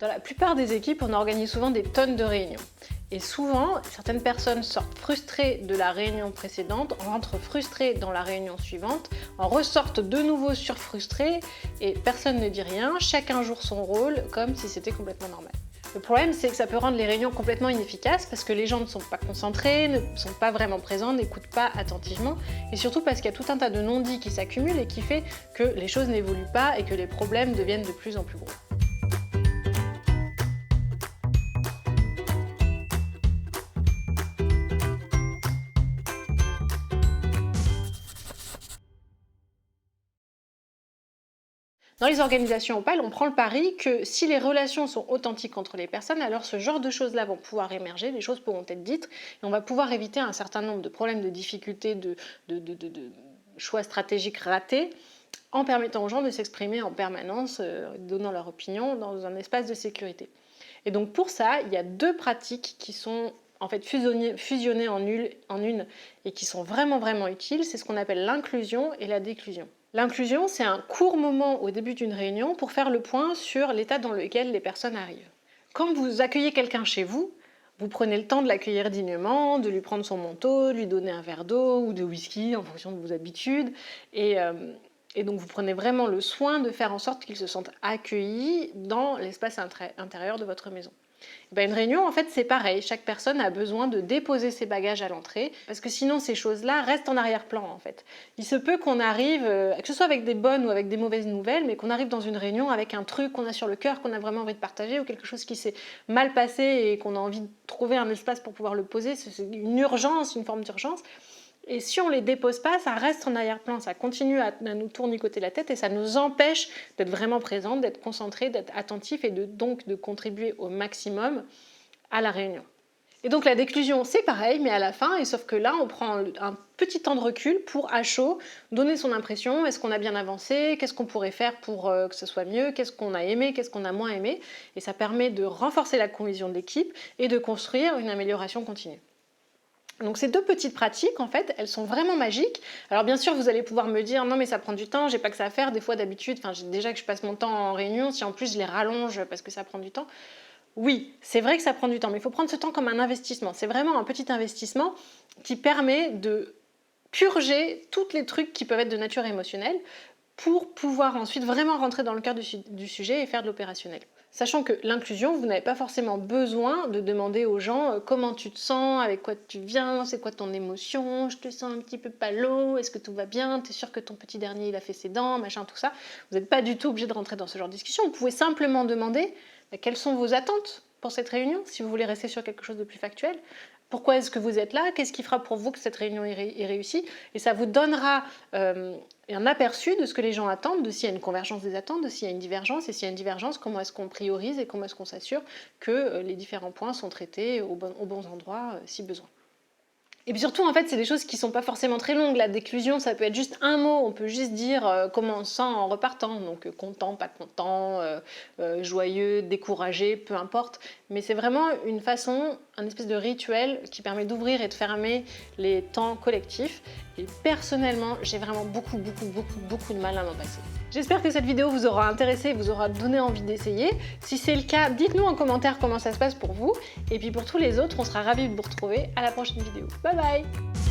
Dans la plupart des équipes, on organise souvent des tonnes de réunions. Et souvent, certaines personnes sortent frustrées de la réunion précédente, rentrent frustrées dans la réunion suivante, en ressortent de nouveau surfrustrées et personne ne dit rien, chacun joue son rôle comme si c'était complètement normal. Le problème, c'est que ça peut rendre les réunions complètement inefficaces parce que les gens ne sont pas concentrés, ne sont pas vraiment présents, n'écoutent pas attentivement et surtout parce qu'il y a tout un tas de non-dits qui s'accumulent et qui fait que les choses n'évoluent pas et que les problèmes deviennent de plus en plus gros. Dans les organisations opales, on prend le pari que si les relations sont authentiques entre les personnes, alors ce genre de choses-là vont pouvoir émerger, les choses pourront être dites, et on va pouvoir éviter un certain nombre de problèmes, de difficultés, de choix stratégiques ratés, en permettant aux gens de s'exprimer en permanence, donnant leur opinion dans un espace de sécurité. Et donc pour ça, il y a deux pratiques qui sont en fait fusionnées en une et qui sont vraiment utiles, c'est ce qu'on appelle l'inclusion et la déclusion. L'inclusion, c'est un court moment au début d'une réunion pour faire le point sur l'état dans lequel les personnes arrivent. Quand vous accueillez quelqu'un chez vous, vous prenez le temps de l'accueillir dignement, de lui prendre son manteau, de lui donner un verre d'eau ou de whisky en fonction de vos habitudes. Et donc vous prenez vraiment le soin de faire en sorte qu'il se sente accueilli dans l'espace intérieur de votre maison. Une réunion, en fait, c'est pareil. Chaque personne a besoin de déposer ses bagages à l'entrée parce que sinon, ces choses-là restent en arrière-plan, en fait. Il se peut qu'on arrive, que ce soit avec des bonnes ou avec des mauvaises nouvelles, mais qu'on arrive dans une réunion avec un truc qu'on a sur le cœur, qu'on a vraiment envie de partager ou quelque chose qui s'est mal passé et qu'on a envie de trouver un espace pour pouvoir le poser. C'est une urgence, une forme d'urgence. Et si on ne les dépose pas, ça reste en arrière-plan, ça continue à nous tournicoter la tête et ça nous empêche d'être vraiment présents, d'être concentrés, d'être attentifs et donc de contribuer au maximum à la réunion. Et donc la déclusion, c'est pareil, mais à la fin, et sauf que là, on prend un petit temps de recul pour, à chaud, donner son impression, est-ce qu'on a bien avancé, qu'est-ce qu'on pourrait faire pour que ce soit mieux, qu'est-ce qu'on a aimé, qu'est-ce qu'on a moins aimé, et ça permet de renforcer la cohésion de l'équipe et de construire une amélioration continue. Donc ces deux petites pratiques, en fait, elles sont vraiment magiques. Alors bien sûr, vous allez pouvoir me dire « Non mais ça prend du temps, j'ai pas que ça à faire, des fois d'habitude, déjà que je passe mon temps en réunion, si en plus je les rallonge parce que ça prend du temps. » Oui, c'est vrai que ça prend du temps, mais il faut prendre ce temps comme un investissement. C'est vraiment un petit investissement qui permet de purger tous les trucs qui peuvent être de nature émotionnelle pour pouvoir ensuite vraiment rentrer dans le cœur du sujet et faire de l'opérationnel. Sachant que l'inclusion, vous n'avez pas forcément besoin de demander aux gens comment tu te sens, avec quoi tu viens, c'est quoi ton émotion, je te sens un petit peu palo, est-ce que tout va bien, t'es sûr que ton petit dernier il a fait ses dents, machin, tout ça. Vous n'êtes pas du tout obligé de rentrer dans ce genre de discussion. Vous pouvez simplement demander quelles sont vos attentes pour cette réunion, si vous voulez rester sur quelque chose de plus factuel. Pourquoi est-ce que vous êtes là? Qu'est-ce qui fera pour vous que cette réunion est réussie? Et ça vous donnera un aperçu de ce que les gens attendent, de s'il y a une convergence des attentes, de s'il y a une divergence, et s'il y a une divergence, comment est-ce qu'on priorise et comment est-ce qu'on s'assure que les différents points sont traités aux bons endroits si besoin. Et puis surtout, en fait, c'est des choses qui ne sont pas forcément très longues. La déclusion, ça peut être juste un mot. On peut juste dire comment on se sent en repartant. Donc content, pas content, joyeux, découragé, peu importe. Mais c'est vraiment une façon, un espèce de rituel qui permet d'ouvrir et de fermer les temps collectifs. Et personnellement, j'ai vraiment beaucoup de mal à m'en passer. J'espère que cette vidéo vous aura intéressé et vous aura donné envie d'essayer. Si c'est le cas, dites-nous en commentaire comment ça se passe pour vous. Et puis pour tous les autres, on sera ravis de vous retrouver à la prochaine vidéo. Bye bye!